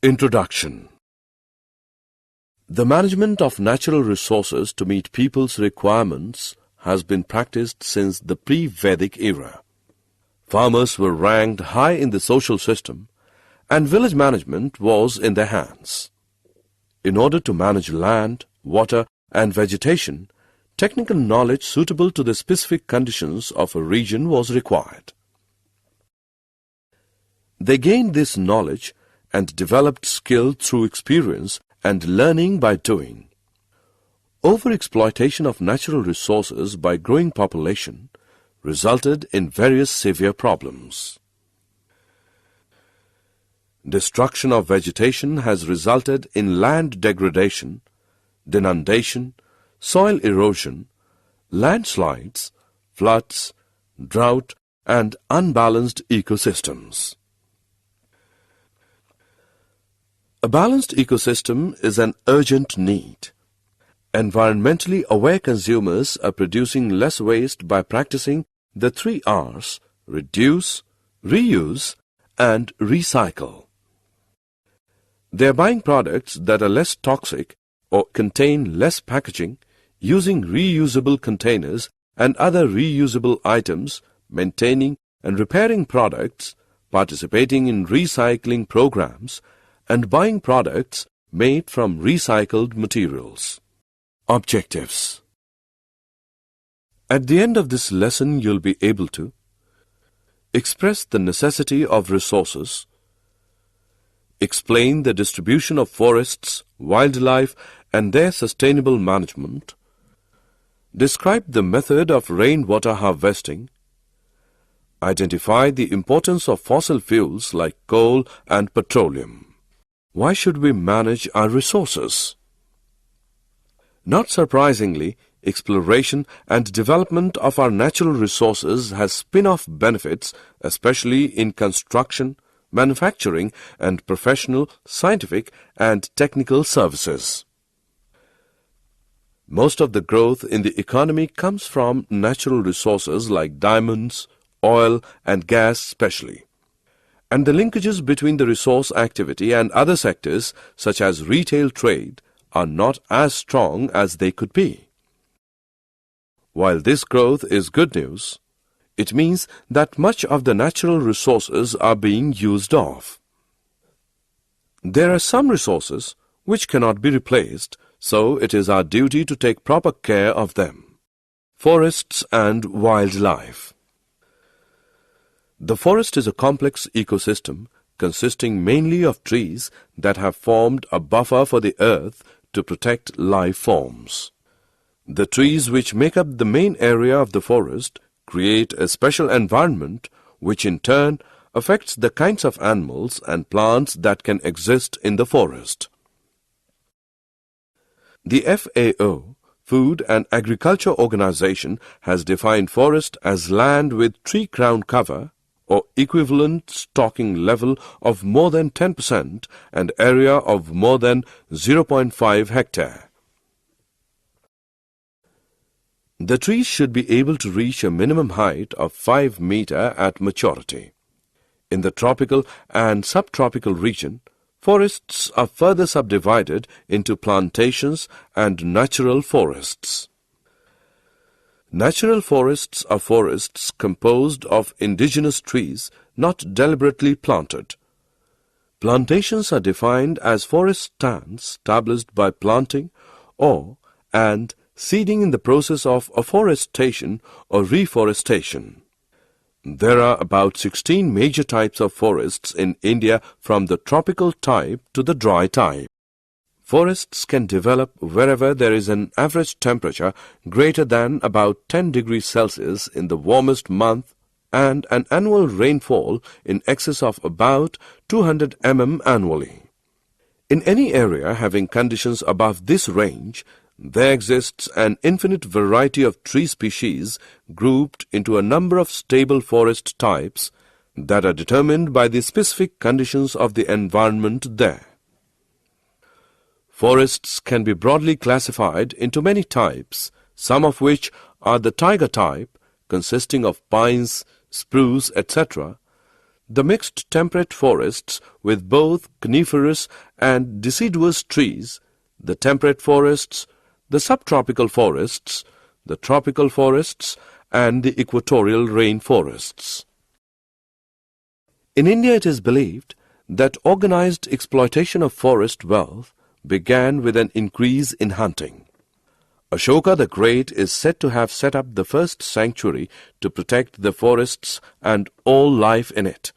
Introduction. The management of natural resources to meet people's requirements has been practiced since the pre-Vedic era. Farmers were ranked high in the social system, and village management was in their hands. In order to manage land, water, and vegetation, technical knowledge suitable to the specific conditions of a region was required. They gained this knowledge and developed skill through experience and learning by doing. Overexploitation of natural resources by growing population resulted in various severe problems. Destruction of vegetation has resulted in land degradation, denudation, soil erosion, landslides, floods, drought, and unbalanced ecosystems. A balanced ecosystem is an urgent need. Environmentally aware consumers are producing less waste by practicing the 3 R's: reduce, reuse, and recycle. They are buying products that are less toxic or contain less packaging, using reusable containers and other reusable items, maintaining and repairing products, participating in recycling programs, and buying products made from recycled materials. Objectives. At the end of this lesson, you'll be able to express the necessity of resources, explain the distribution of forests, wildlife, and their sustainable management, describe the method of rainwater harvesting, identify the importance of fossil fuels like coal and petroleum. Why should we manage our resources? Not surprisingly, exploration and development of our natural resources has spin-off benefits, especially in construction, manufacturing, and professional, scientific, and technical services. Most of the growth in the economy comes from natural resources like diamonds, oil, and gas especially. And the linkages between the resource activity and other sectors, such as retail trade, are not as strong as they could be. While this growth is good news, it means that much of the natural resources are being used off. There are some resources which cannot be replaced, so it is our duty to take proper care of them. Forests and wildlife. The forest is a complex ecosystem consisting mainly of trees that have formed a buffer for the earth to protect life forms. The trees which make up the main area of the forest create a special environment which in turn affects the kinds of animals and plants that can exist in the forest. The FAO, Food and Agriculture Organization, has defined forest as land with tree crown cover or equivalent stocking level of more than 10% and area of more than 0.5 hectare. The trees should be able to reach a minimum height of 5 meters at maturity. In the tropical and subtropical region, forests are further subdivided into plantations and natural forests. Natural forests are forests composed of indigenous trees not deliberately planted. Plantations are defined as forest stands established by planting and seeding in the process of afforestation or reforestation. There are about 16 major types of forests in India, from the tropical type to the dry type. Forests can develop wherever there is an average temperature greater than about 10 degrees Celsius in the warmest month and an annual rainfall in excess of about 200 mm annually. In any area having conditions above this range, there exists an infinite variety of tree species grouped into a number of stable forest types that are determined by the specific conditions of the environment there. Forests can be broadly classified into many types, some of which are the taiga type, consisting of pines, spruce, etc., The mixed temperate forests with both coniferous and deciduous trees, the temperate forests, the subtropical forests, the tropical forests, and the equatorial rainforests. In India, it is believed that organized exploitation of forest wealth began with an increase in hunting. Ashoka the Great is said to have set up the first sanctuary to protect the forests and all life in it.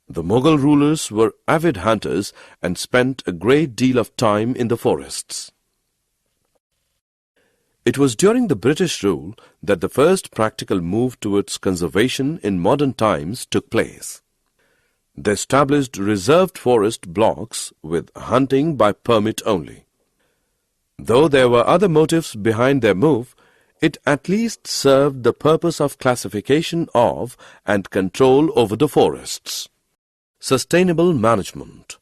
The Mughal rulers were avid hunters and spent a great deal of time in the forests. It was during the British rule that the first practical move towards conservation in modern times took place. They established reserved forest blocks with hunting by permit only. Though there were other motives behind their move, it at least served the purpose of classification of and control over the forests. Sustainable management.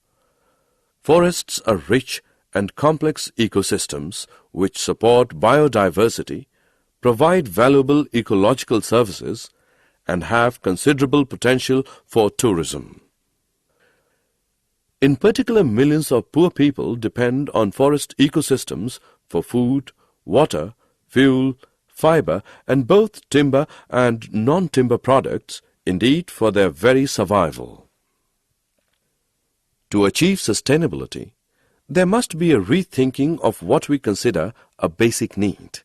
Forests are rich and complex ecosystems which support biodiversity, provide valuable ecological services, and have considerable potential for tourism. In particular, millions of poor people depend on forest ecosystems for food, water, fuel, fiber, and both timber and non-timber products, indeed for their very survival. To achieve sustainability, there must be a rethinking of what we consider a basic need.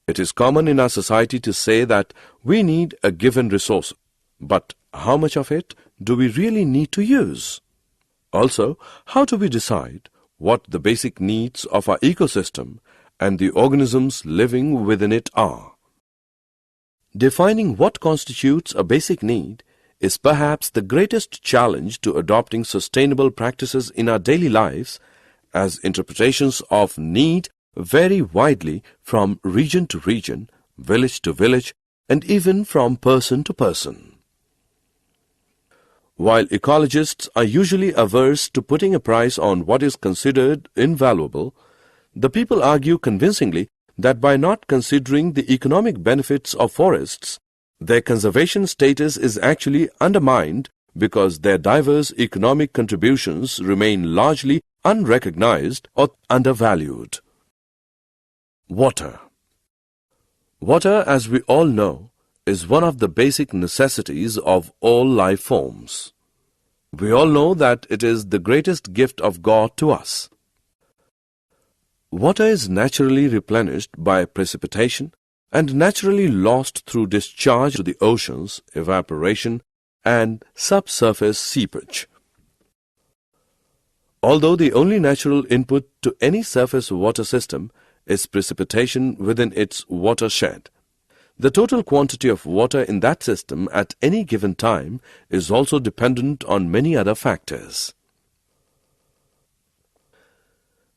It is common in our society to say that we need a given resource, but how much of it do we really need to use? Also, how do we decide what the basic needs of our ecosystem and the organisms living within it are? Defining what constitutes a basic need is perhaps the greatest challenge to adopting sustainable practices in our daily lives, as interpretations of need vary widely from region to region, village to village, and even from person to person. While ecologists are usually averse to putting a price on what is considered invaluable, the people argue convincingly that by not considering the economic benefits of forests, their conservation status is actually undermined because their diverse economic contributions remain largely unrecognized or undervalued. Water. Water, as we all know, is one of the basic necessities of all life forms. We all know that it is the greatest gift of God to us. Water is naturally replenished by precipitation and naturally lost through discharge to the oceans, evaporation, and subsurface seepage. Although the only natural input to any surface water system is precipitation within its watershed, the total quantity of water in that system at any given time is also dependent on many other factors.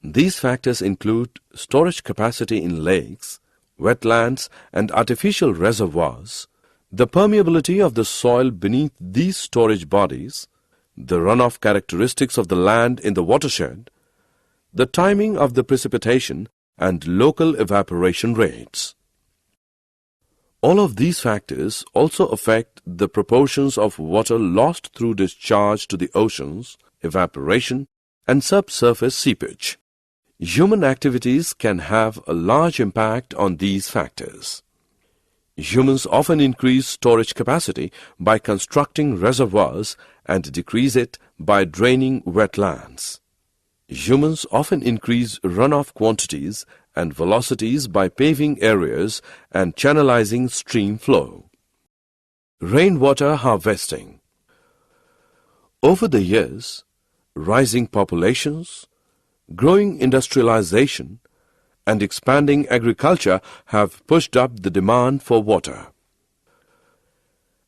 These factors include storage capacity in lakes, wetlands, and artificial reservoirs, the permeability of the soil beneath these storage bodies, the runoff characteristics of the land in the watershed, the timing of the precipitation, and local evaporation rates. All of these factors also affect the proportions of water lost through discharge to the oceans, evaporation, and subsurface seepage. Human activities can have a large impact on these factors. Humans often increase storage capacity by constructing reservoirs and decrease it by draining wetlands. Humans often increase runoff quantities and velocities by paving areas and channelizing stream flow. Rainwater harvesting. Over the years, rising populations, growing industrialization, and expanding agriculture have pushed up the demand for water.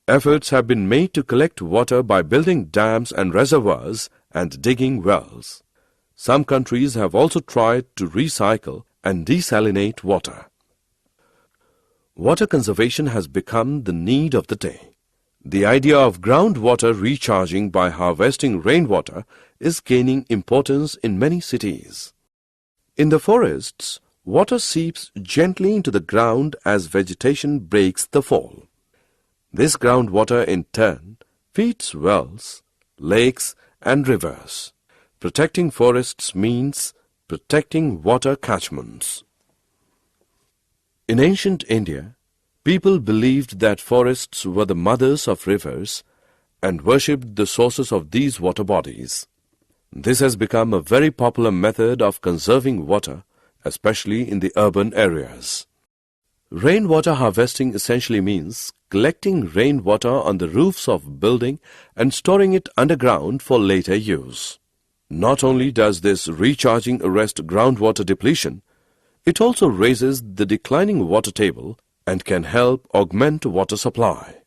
Efforts have been made to collect water by building dams and reservoirs and digging wells. Some countries have also tried to recycle and desalinate water. Water conservation has become the need of the day. The idea of groundwater recharging by harvesting rainwater is gaining importance in many cities. In the forests, water seeps gently into the ground as vegetation breaks the fall. This groundwater, in turn, feeds wells, lakes and rivers. Protecting forests means protecting water catchments. In ancient India, people believed that forests were the mothers of rivers and worshipped the sources of these water bodies. This has become a very popular method of conserving water, especially in the urban areas. Rainwater harvesting essentially means collecting rainwater on the roofs of a building and storing it underground for later use. Not only does this recharging arrest groundwater depletion, it also raises the declining water table and can help augment water supply.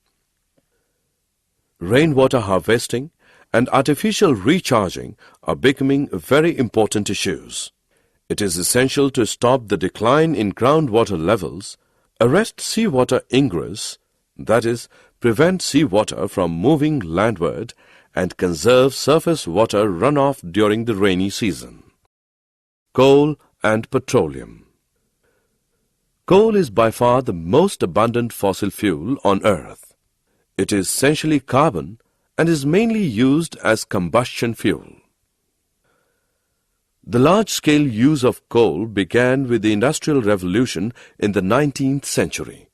Rainwater harvesting and artificial recharging are becoming very important issues. It is essential to stop the decline in groundwater levels, arrest seawater ingress, that is, prevent seawater from moving landward, and conserve surface water runoff during the rainy season. Coal and petroleum. Coal is by far the most abundant fossil fuel on Earth. It is essentially carbon and is mainly used as combustion fuel. The large-scale use of coal began with the Industrial Revolution in the 19th century.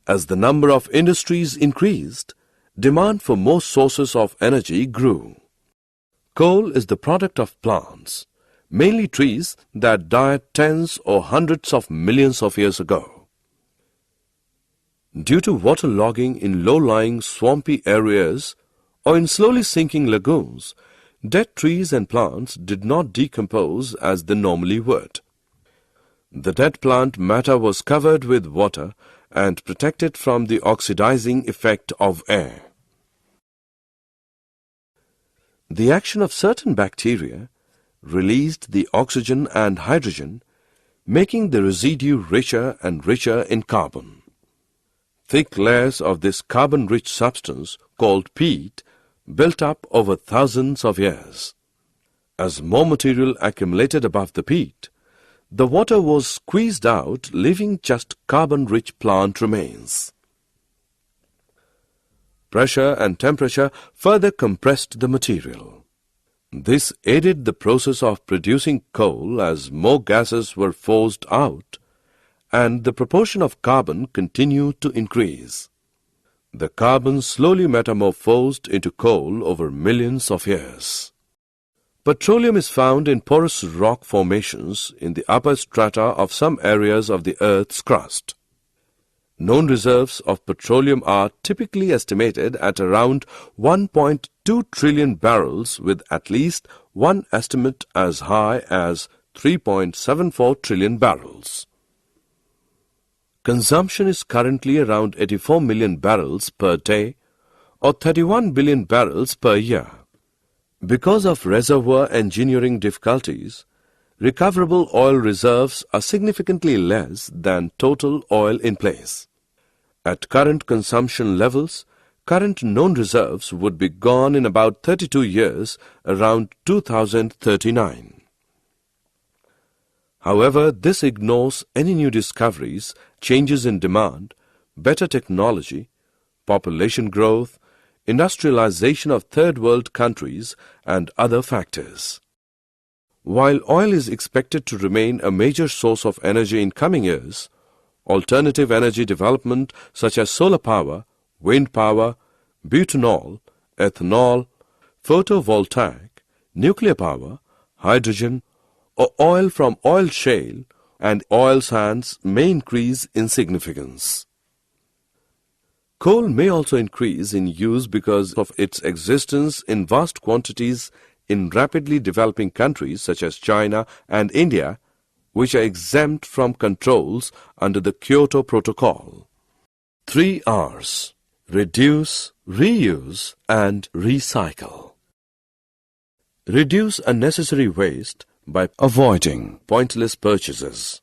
As the number of industries increased, demand for more sources of energy grew. Coal is the product of plants, mainly trees that died tens or hundreds of millions of years ago. Due to waterlogging in low-lying swampy areas or in slowly sinking lagoons, dead trees and plants did not decompose as they normally would. The dead plant matter was covered with water and protected from the oxidizing effect of air. The action of certain bacteria released the oxygen and hydrogen, making the residue richer and richer in carbon. Thick layers of this carbon-rich substance, called peat, built up over thousands of years. As more material accumulated above the peat, the water was squeezed out, leaving just carbon-rich plant remains. Pressure and temperature further compressed the material. This aided the process of producing coal as more gases were forced out, and the proportion of carbon continued to increase. The carbon slowly metamorphosed into coal over millions of years. Petroleum is found in porous rock formations in the upper strata of some areas of the Earth's crust. Known reserves of petroleum are typically estimated at around 1.2 trillion barrels, with at least one estimate as high as 3.74 trillion barrels. Consumption is currently around 84 million barrels per day or 31 billion barrels per year. Because of reservoir engineering difficulties, recoverable oil reserves are significantly less than total oil in place. At current consumption levels, current known reserves would be gone in about 32 years, around 2039. However, this ignores any new discoveries, changes in demand, better technology, population growth, industrialization of third world countries, and other factors. While oil is expected to remain a major source of energy in coming years, alternative energy development such as solar power, wind power, butanol, ethanol, photovoltaic, nuclear power, hydrogen, or oil from oil shale and oil sands may increase in significance. Coal may also increase in use because of its existence in vast quantities in rapidly developing countries such as China and India, which are exempt from controls under the Kyoto Protocol. 3 R's: reduce, reuse, and recycle. Reduce unnecessary waste by avoiding pointless purchases.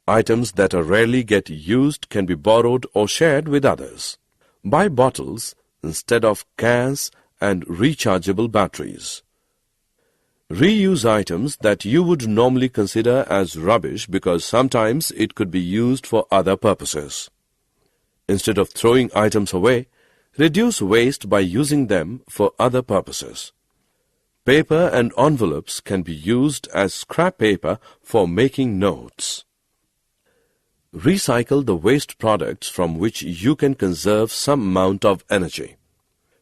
Items that are rarely get used can be borrowed or shared with others. Buy bottles instead of cans and rechargeable batteries. Reuse items that you would normally consider as rubbish because sometimes it could be used for other purposes. Instead of throwing items away, Reduce waste by using them for other purposes. Paper and envelopes can be used as scrap paper for making notes. Recycle the waste products from which you can conserve some amount of energy.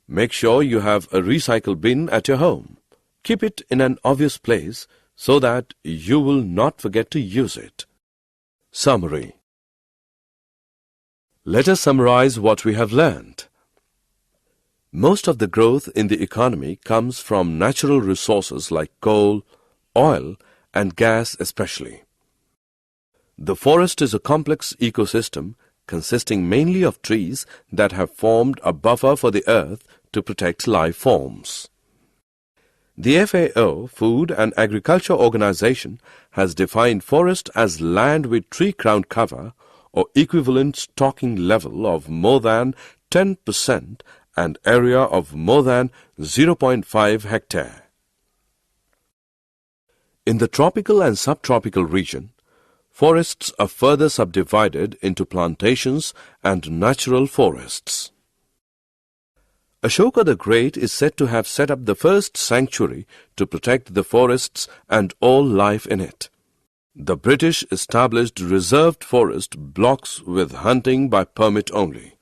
Make sure you have a recycle bin at your home. Keep it in an obvious place so that you will not forget to use it. Summary. Let us summarize what we have learned. Most of the growth in the economy comes from natural resources like coal, oil, and gas especially. The forest is a complex ecosystem consisting mainly of trees that have formed a buffer for the earth to protect life forms. The FAO, Food and Agriculture Organization, has defined forest as land with tree crown cover or equivalent stocking level of more than 10% and area of more than 0.5 hectare. In the tropical and subtropical region, forests are further subdivided into plantations and natural forests. Ashoka the Great is said to have set up the first sanctuary to protect the forests and all life in it. The British established reserved forest blocks with hunting by permit only.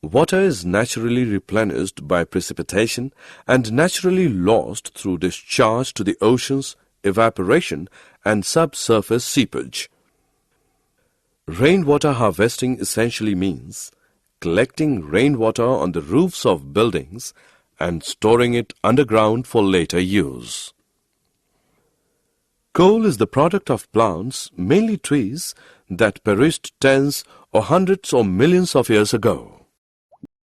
Water is naturally replenished by precipitation and naturally lost through discharge to the oceans, evaporation, and subsurface seepage. Rainwater harvesting essentially means collecting rainwater on the roofs of buildings and storing it underground for later use. Coal is the product of plants, mainly trees, that perished tens or hundreds or millions of years ago.